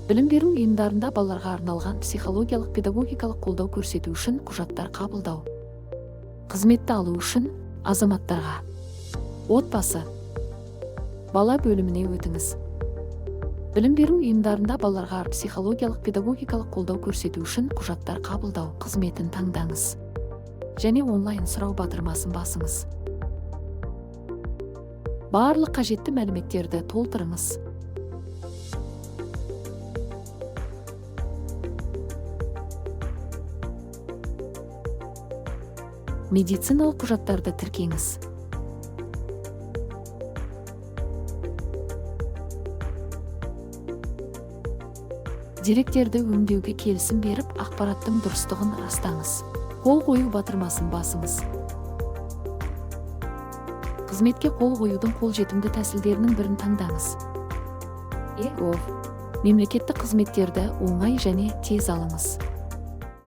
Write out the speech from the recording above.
Білім беру ұйымдарында балаларға арналған психологиялық педагогикалық қолдау көрсету үшін құжаттар қабылдау. Қызметті алу үшін азаматтарға отбасы, бала бөліміне өтіңіз. Білім беру ұйымдарында балаларға психологиялық педагогикалық қолдау көрсету үшін құжаттар қабылдау қызметін таңдаңыз. Және онлайн сұрау батырмасын басыңыз. Барлық қажетті мәліметтерді толтырыңыз. Медициналық құжаттарды тіркеңіз. Деректерді өңдеуге келісім беріп, ақпараттың дұрыстығын растаңыз. Қол қою батырмасын басыңыз. Қызметке қол қоюдың қолжетімді тәсілдерінің бірін таңдаңыз. Мемлекеттік қызметтерді оңай және тез алыңыз.